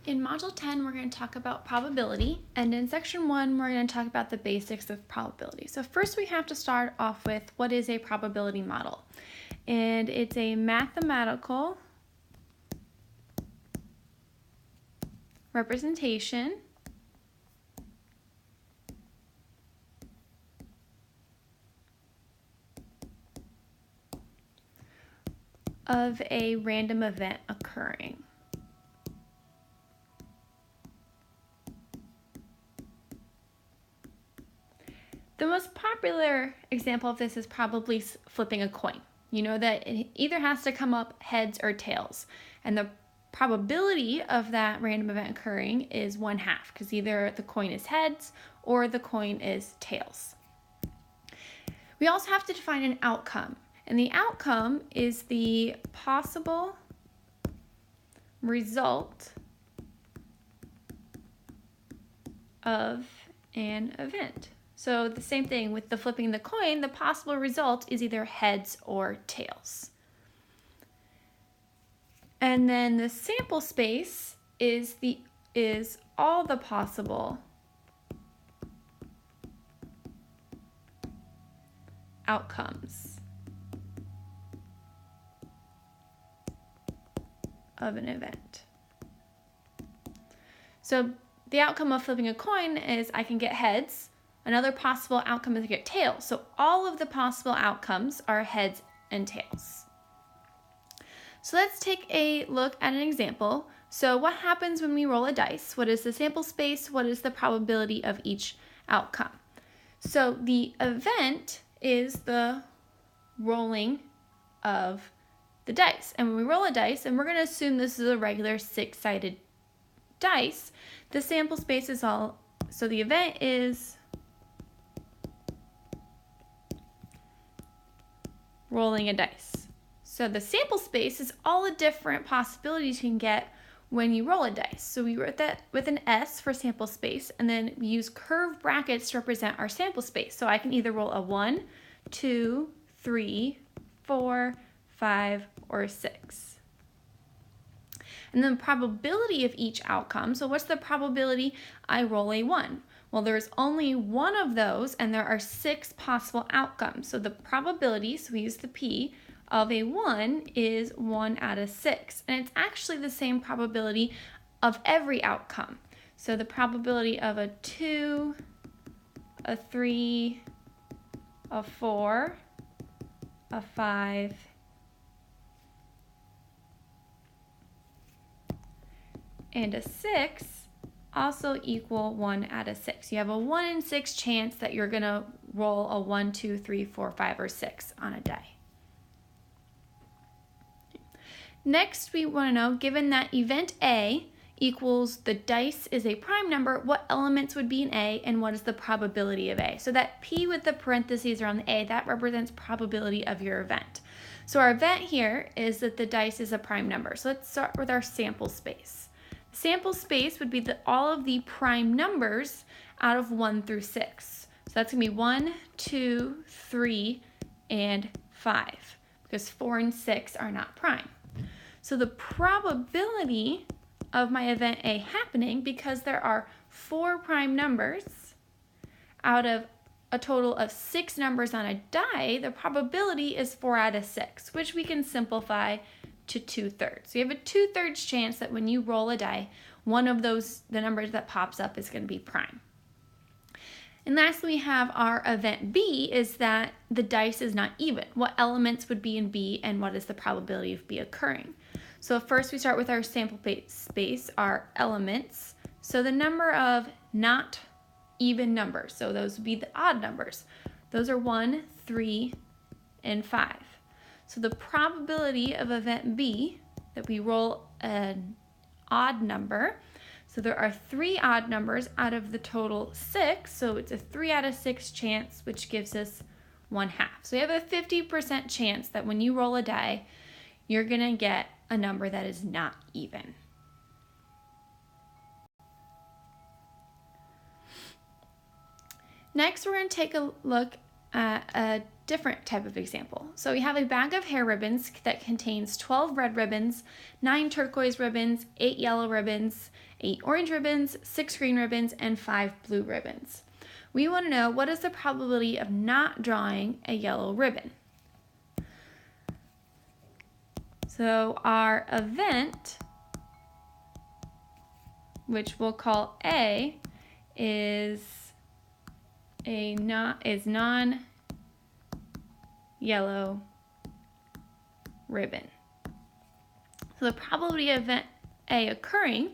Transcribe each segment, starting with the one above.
In Module 10, we're going to talk about probability, and in Section 1, we're going to talk about the basics of probability. So first we have to start off with what is a probability model. And it's a mathematical representation of a random event occurring. The most popular example of this is probably flipping a coin. You know that it either has to come up heads or tails, and the probability of that random event occurring is 1/2, because either the coin is heads or the coin is tails. We also have to define an outcome, and the outcome is the possible result of an event. So the same thing with the flipping the coin, the possible result is either heads or tails. And then the sample space is all the possible outcomes of an event. So the outcome of flipping a coin is I can get heads. Another possible outcome is to get tails. So all of the possible outcomes are heads and tails. So let's take a look at an example. So what happens when we roll a dice? What is the sample space? What is the probability of each outcome? So the event is the rolling of the dice. And when we roll a dice, and we're going to assume this is a regular 6-sided dice, the sample space is all, so the event is rolling a dice. So the sample space is all the different possibilities you can get when you roll a dice. So we wrote that with an S for sample space, and then we use curved brackets to represent our sample space. So I can either roll a 1, 2, 3, 4, 5, or 6. And then probability of each outcome. So what's the probability I roll a 1? Well, there's only one of those, and there are 6 possible outcomes. So the probability, so we use the P, of a 1 is 1 out of 6. And it's actually the same probability of every outcome. So the probability of a 2, a 3, a 4, a 5, and a 6 also equal 1 out of 6. You have a 1 in 6 chance that you're going to roll a 1, 2, 3, 4, 5, or 6 on a die. Next, we want to know, given that event A equals the dice is a prime number, what elements would be in A and what is the probability of A? So that P with the parentheses around the A, that represents probability of your event. So our event here is that the dice is a prime number. So let's start with our sample space. Sample space would be all of the prime numbers out of 1 through 6. So that's going to be 1, 2, 3, and 5, because 4 and 6 are not prime. So the probability of my event A happening, because there are 4 prime numbers out of a total of 6 numbers on a die, the probability is 4 out of 6, which we can simplify to 2/3. So you have a 2/3 chance that when you roll a die, one of those, the numbers that pops up, is going to be prime. And lastly, we have our event B, is that the dice is not even. What elements would be in B, and what is the probability of B occurring? So first we start with our sample space, our elements. So the number of not even numbers, so those would be the odd numbers. Those are 1, 3, and 5. So the probability of event B, that we roll an odd number, so there are 3 odd numbers out of the total 6, so it's a 3 out of 6 chance, which gives us 1/2. So you have a 50% chance that when you roll a die, you're going to get a number that is not even. Next, we're going to take a look at a different type of example. So we have a bag of hair ribbons that contains 12 red ribbons, 9 turquoise ribbons, 8 yellow ribbons, 8 orange ribbons, 6 green ribbons, and 5 blue ribbons. We want to know what is the probability of not drawing a yellow ribbon. So our event, which we'll call A, is non-yellow ribbon. So the probability of event A occurring,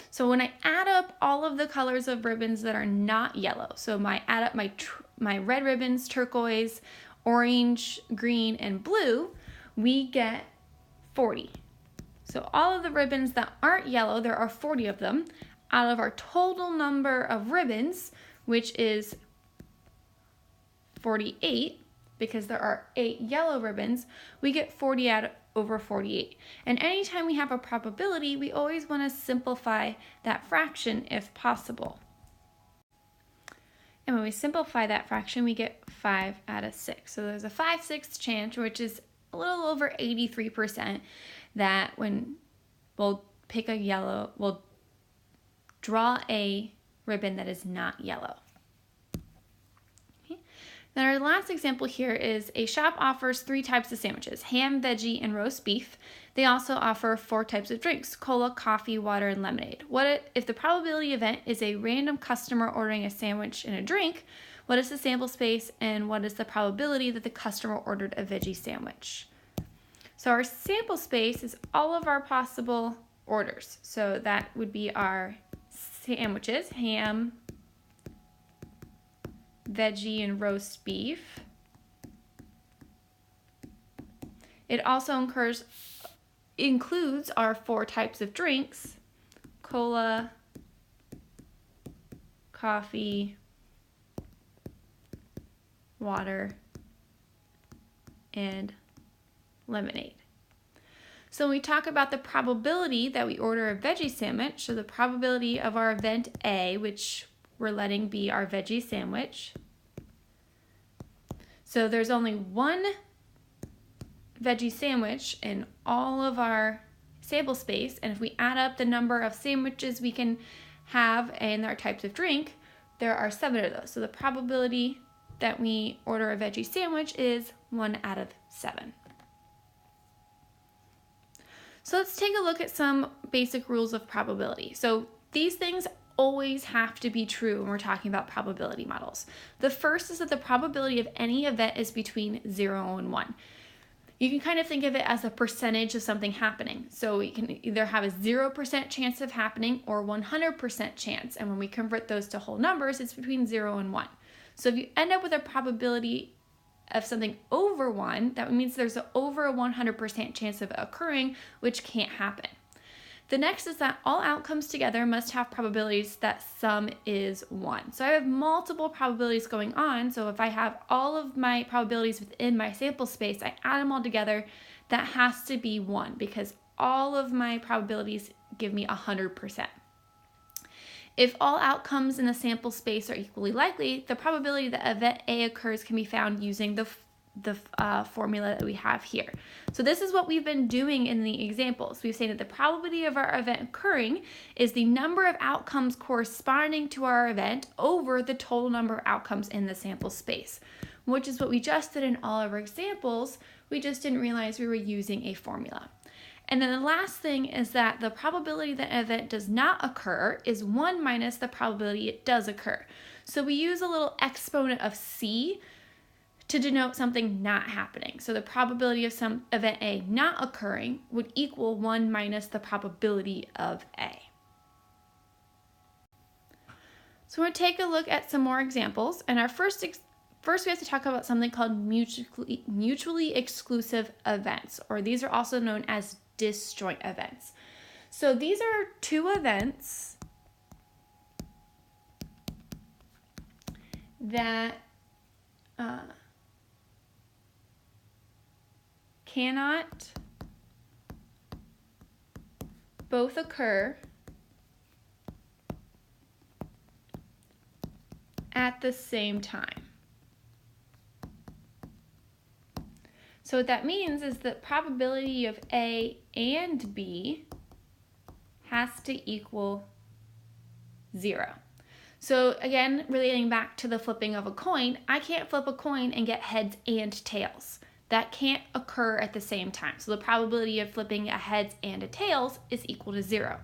so when I add up all of the colors of ribbons that are not yellow, so add up my red ribbons, turquoise, orange, green, and blue, we get 40. So all of the ribbons that aren't yellow, there are 40 of them, out of our total number of ribbons, which is 48, because there are 8 yellow ribbons, we get 40 out over 48. And anytime we have a probability, we always want to simplify that fraction if possible. And when we simplify that fraction, we get 5 out of 6. So there's a 5/6 chance, which is a little over 83%, that when we'll draw a ribbon that is not yellow. Okay. Then our last example here is a shop offers 3 types of sandwiches: ham, veggie, and roast beef. They also offer 4 types of drinks: cola, coffee, water, and lemonade. If the probability event is a random customer ordering a sandwich and a drink, what is the sample space, and what is the probability that the customer ordered a veggie sandwich? So our sample space is all of our possible orders. So that would be our sandwiches: ham, veggie, and roast beef. It also includes our 4 types of drinks: cola, coffee, water, and lemonade. So when we talk about the probability that we order a veggie sandwich, so the probability of our event A, which we're letting be our veggie sandwich. So there's only 1 veggie sandwich in all of our sample space, and if we add up the number of sandwiches we can have and our types of drink, there are 7 of those. So the probability that we order a veggie sandwich is 1 out of 7. So let's take a look at some basic rules of probability. So these things always have to be true when we're talking about probability models. The first is that the probability of any event is between 0 and 1. You can kind of think of it as a percentage of something happening. So we can either have a 0% chance of happening or 100% chance. And when we convert those to whole numbers, it's between 0 and 1. So if you end up with a probability of something over 1, that means there's over a 100% chance of it occurring, which can't happen. The next is that all outcomes together must have probabilities that sum is 1. So I have multiple probabilities going on. So if I have all of my probabilities within my sample space, I add them all together, that has to be 1 because all of my probabilities give me 100%. If all outcomes in the sample space are equally likely, the probability that event A occurs can be found using the formula that we have here. So this is what we've been doing in the examples. We've said that the probability of our event occurring is the number of outcomes corresponding to our event over the total number of outcomes in the sample space, which is what we just did in all of our examples. We just didn't realize we were using a formula. And then the last thing is that the probability that an event does not occur is 1 minus the probability it does occur. So we use a little exponent of C to denote something not happening. So the probability of some event A not occurring would equal 1 minus the probability of A. So we're going to take a look at some more examples. And our first we have to talk about something called mutually exclusive events, or these are also known as disjoint events. So these are 2 events that cannot both occur at the same time. So what that means is the probability of A and B has to equal 0. So again, relating back to the flipping of a coin, I can't flip a coin and get heads and tails. That can't occur at the same time. So the probability of flipping a heads and a tails is equal to 0.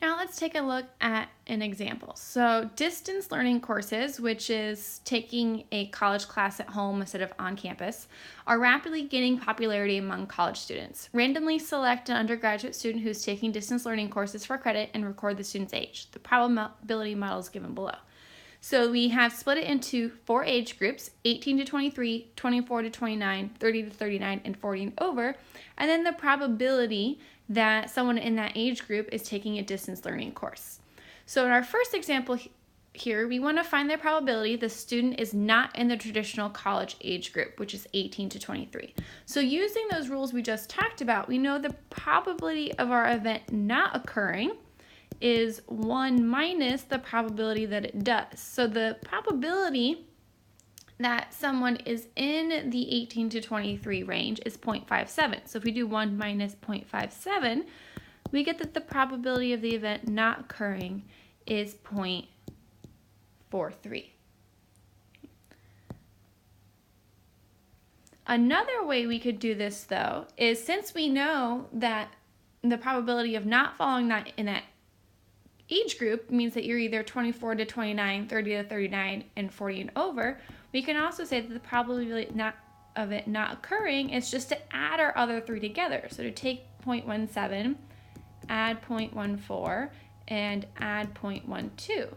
Now let's take a look at an example. So distance learning courses, which is taking a college class at home instead of on campus, are rapidly gaining popularity among college students. Randomly select an undergraduate student who's taking distance learning courses for credit and record the student's age. The probability model is given below. So we have split it into 4 age groups, 18 to 23, 24 to 29, 30 to 39, and 40 and over, and then the probability that someone in that age group is taking a distance learning course. So in our first example here, we want to find the probability the student is not in the traditional college age group, which is 18 to 23. So using those rules we just talked about, we know the probability of our event not occurring is 1 minus the probability that it does. So the probability that someone is in the 18 to 23 range is 0.57. So if we do 1 minus 0.57, we get that the probability of the event not occurring is 0.43. Another way we could do this, though, is since we know that the probability of not falling in that age group means that you're either 24 to 29, 30 to 39, and 40 and over, we can also say that the probability of it not occurring is just to add our other 3 together. So to take 0.17, add 0.14, and add 0.12.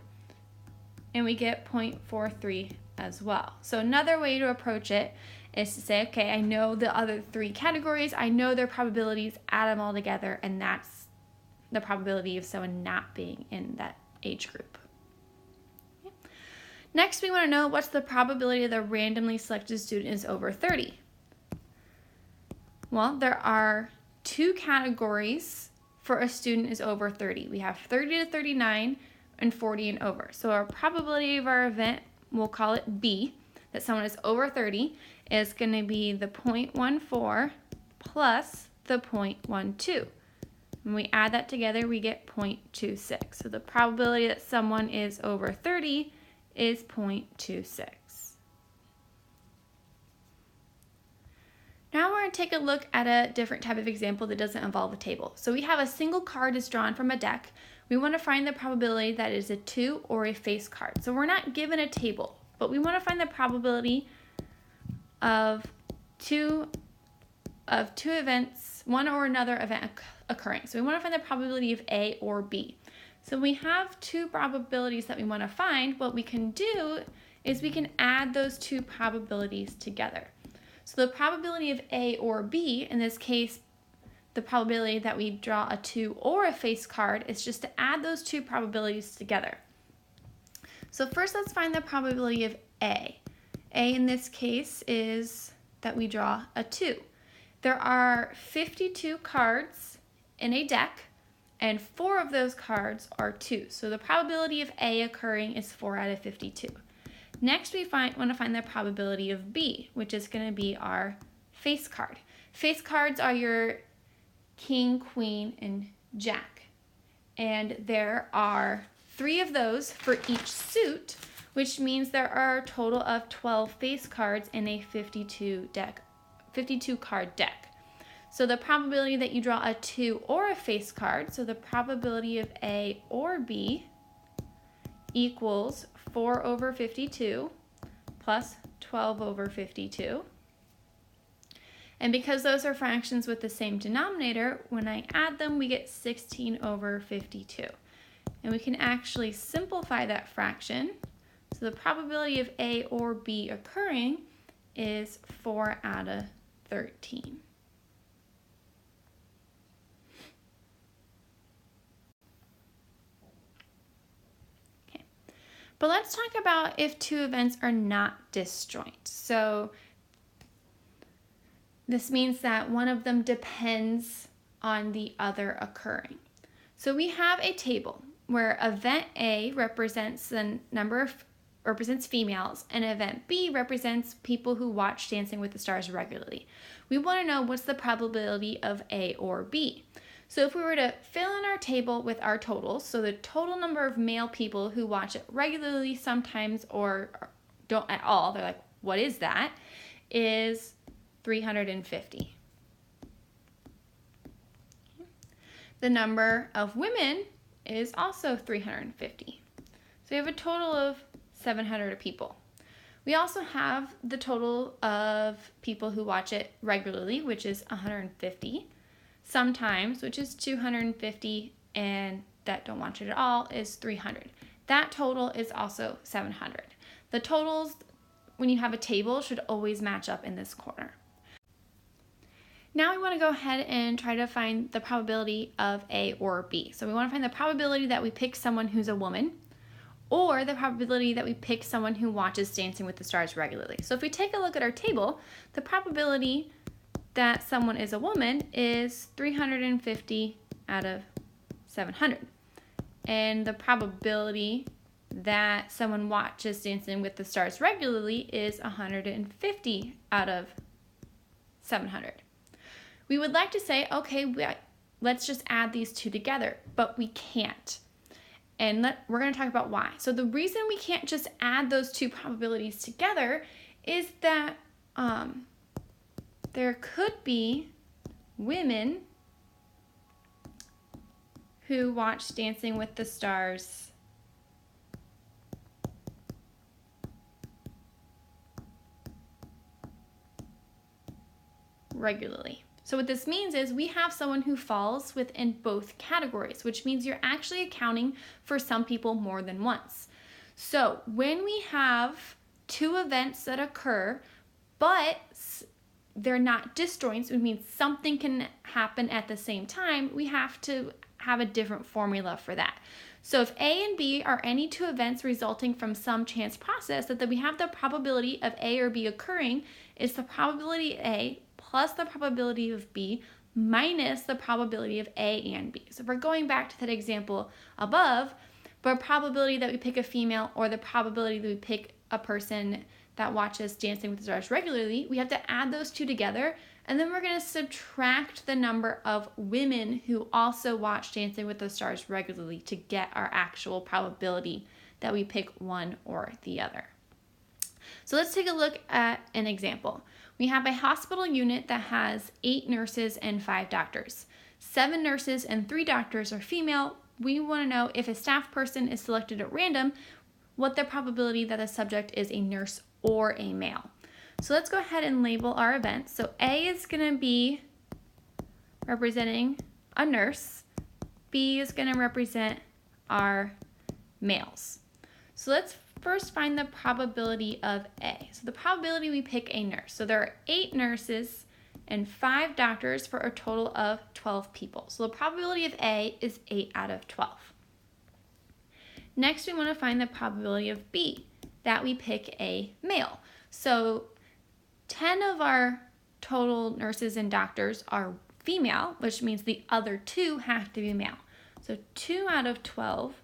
And we get 0.43 as well. So another way to approach it is to say, okay, I know the other 3 categories, I know their probabilities, add them all together, and that's the probability of someone not being in that age group. Okay. Next, we want to know what's the probability the randomly selected student is over 30. Well, there are 2 categories for a student is over 30. We have 30 to 39 and 40 and over. So our probability of our event, we'll call it B, that someone is over 30, is going to be the 0.14 plus the 0.12. When we add that together, we get 0.26. So the probability that someone is over 30 is 0.26. Now we're going to take a look at a different type of example that doesn't involve a table. So we have a single card is drawn from a deck. We want to find the probability that it is a 2 or a face card. So we're not given a table, but we want to find the probability of two events, one or another event occurring. So we want to find the probability of A or B. So we have 2 probabilities that we want to find. What we can do is we can add those 2 probabilities together. So the probability of A or B, in this case, the probability that we draw a 2 or a face card, is just to add those 2 probabilities together. So first let's find the probability of A. A in this case is that we draw a 2. There are 52 cards in a deck, and 4 of those cards are 2. So the probability of A occurring is 4 out of 52. Next, we want to find the probability of B, which is going to be our face card. Face cards are your king, queen, and jack. And there are 3 of those for each suit, which means there are a total of 12 face cards in a 52 card deck. So the probability that you draw a 2 or a face card, so the probability of A or B, equals 4 over 52 plus 12 over 52. And because those are fractions with the same denominator, when I add them, we get 16 over 52. And we can actually simplify that fraction. So the probability of A or B occurring is 4 out of 13. But let's talk about if 2 events are not disjoint. So this means that one of them depends on the other occurring. So we have a table where event A represents the number of represents females, and event B represents people who watch Dancing with the Stars regularly. We want to know what's the probability of A or B. So if we were to fill in our table with our totals, so the total number of male people who watch it regularly, sometimes, or don't at all, they're like, what is that? Is 350. The number of women is also 350. So we have a total of 700 people. We also have the total of people who watch it regularly, which is 150. Sometimes, which is 250, and that don't watch it at all is 300. That total is also 700. The totals, when you have a table, should always match up in this corner. Now we want to go ahead and try to find the probability of A or B. So we want to find the probability that we pick someone who's a woman, or the probability that we pick someone who watches Dancing with the Stars regularly. So if we take a look at our table, the probability that someone is a woman is 350 out of 700. And the probability that someone watches Dancing with the Stars regularly is 150 out of 700. We would like to say, okay, let's just add these two together, but we can't. And we're going to talk about why. So the reason we can't just add those two probabilities together is that there could be women who watch Dancing with the Stars regularly. So what this means is we have someone who falls within both categories, which means you're actually accounting for some people more than once. So when we have two events that occur, but they're not disjoints, which means something can happen at the same time, we have to have a different formula for that. So if A and B are any two events resulting from some chance process, that we have the probability of A or B occurring is the probability of A plus the probability of B minus the probability of A and B. So if we're going back to that example above, the probability that we pick a female or the probability that we pick a person that watches Dancing with the Stars regularly, we have to add those two together, and then we're going to subtract the number of women who also watch Dancing with the Stars regularly to get our actual probability that we pick one or the other. So let's take a look at an example. We have a hospital unit that has 8 nurses and 5 doctors. 7 nurses and 3 doctors are female. We want to know if a staff person is selected at random, what the probability that the subject is a nurse or a male. So let's go ahead and label our events. So A is going to be representing a nurse. B is going to represent our males. So let's first find the probability of A. So the probability we pick a nurse. So there are 8 nurses and 5 doctors for a total of 12 people. So the probability of A is 8 out of 12. Next, we want to find the probability of B, that we pick a male. So 10 of our total nurses and doctors are female, which means the other 2 have to be male. So 2 out of 12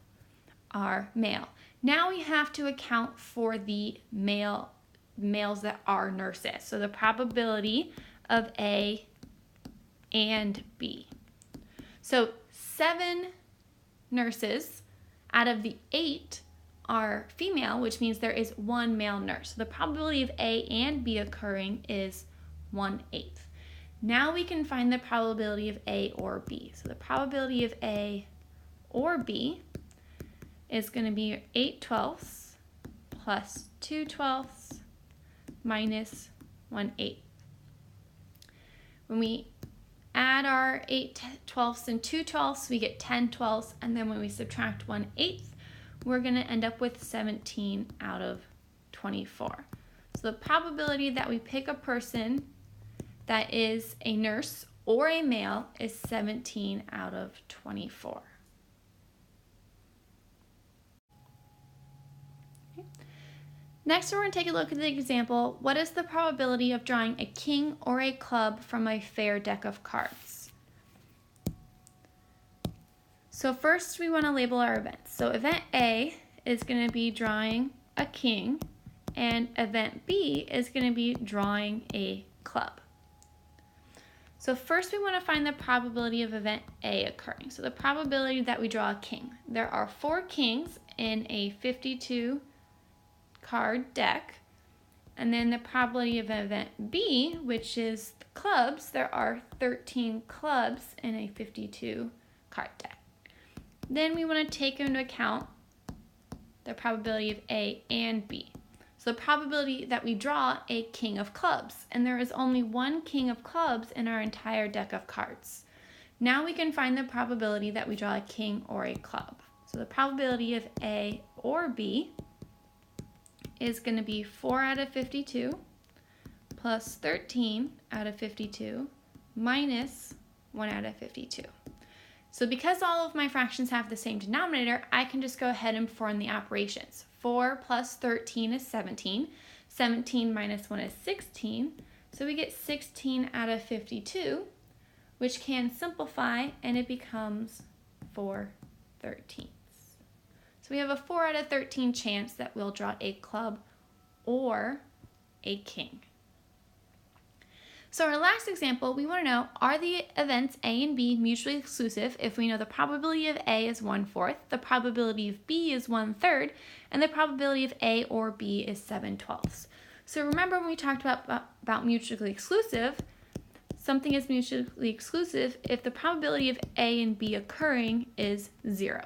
are male. Now we have to account for the males that are nurses. So the probability of A and B. So 7 nurses out of the 8 are female, which means there is 1 male nurse. So the probability of A and B occurring is 1/8. Now we can find the probability of A or B. So the probability of A or B is going to be 8/12 plus 2/12 minus 1/8. When we add our 8/12 and 2/12, we get 10/12, and then when we subtract 1/8, we're going to end up with 17 out of 24. So the probability that we pick a person that is a nurse or a male is 17 out of 24. Next, we're going to take a look at the example, what is the probability of drawing a king or a club from a fair deck of cards? So first we want to label our events. So event A is going to be drawing a king, and event B is going to be drawing a club. So first we want to find the probability of event A occurring. So the probability that we draw a king. There are 4 kings in a 52 card deck. And then the probability of event B, which is the clubs, there are 13 clubs in a 52 card deck. Then we want to take into account the probability of A and B. So the probability that we draw a king of clubs, and there is only 1 king of clubs in our entire deck of cards. Now we can find the probability that we draw a king or a club. So the probability of A or B is going to be 4 out of 52 plus 13 out of 52 minus 1 out of 52. So because all of my fractions have the same denominator, I can just go ahead and perform the operations. 4 plus 13 is 17. 17 minus 1 is 16. So we get 16 out of 52, which can simplify, and it becomes 4/13. So we have a 4 out of 13 chance that we'll draw a club or a king. So our last example, we want to know, are the events A and B mutually exclusive if we know the probability of A is 1/4, the probability of B is 1/3, and the probability of A or B is 7/12. So remember when we talked about mutually exclusive, something is mutually exclusive if the probability of A and B occurring is 0.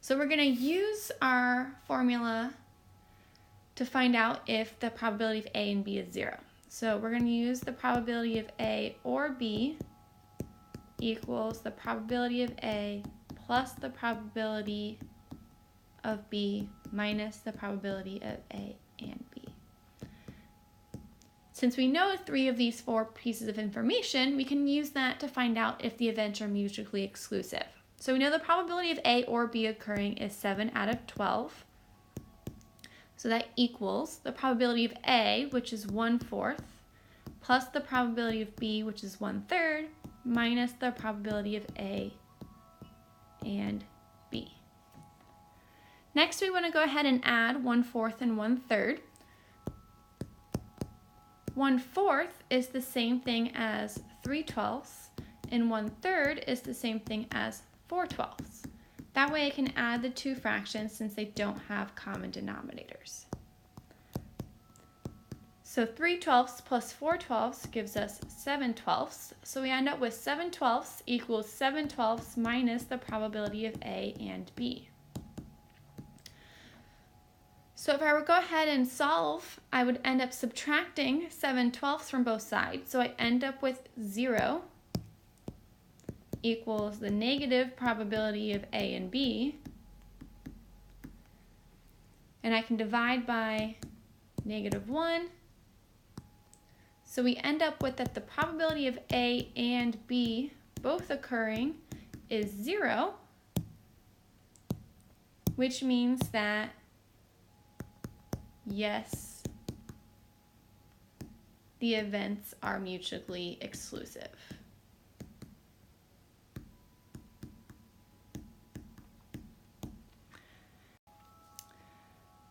So we're going to use our formula to find out if the probability of A and B is 0. So we're going to use the probability of A or B equals the probability of A plus the probability of B minus the probability of A and B. Since we know 3 of these 4 pieces of information, we can use that to find out if the events are mutually exclusive. So we know the probability of A or B occurring is 7 out of 12. So that equals the probability of A, which is 1/4, plus the probability of B, which is 1/3, minus the probability of A and B. Next, we want to go ahead and add 1/4 and 1/3. 1/4 is the same thing as 3/12, and 1/3 is the same thing as 4/12. That way I can add the 2 fractions since they don't have common denominators. So 3/12 plus 4/12 gives us 7/12. So we end up with 7/12 equals 7/12 minus the probability of A and B. So if I were to go ahead and solve, I would end up subtracting 7/12 from both sides. So I end up with 0 equals the negative probability of A and B. And I can divide by -1. So we end up with that the probability of A and B both occurring is 0, which means that yes, the events are mutually exclusive.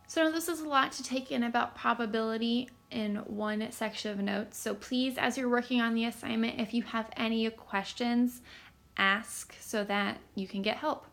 So this is a lot to take in about probability in one section of notes. So please, as you're working on the assignment, if you have any questions, ask so that you can get help.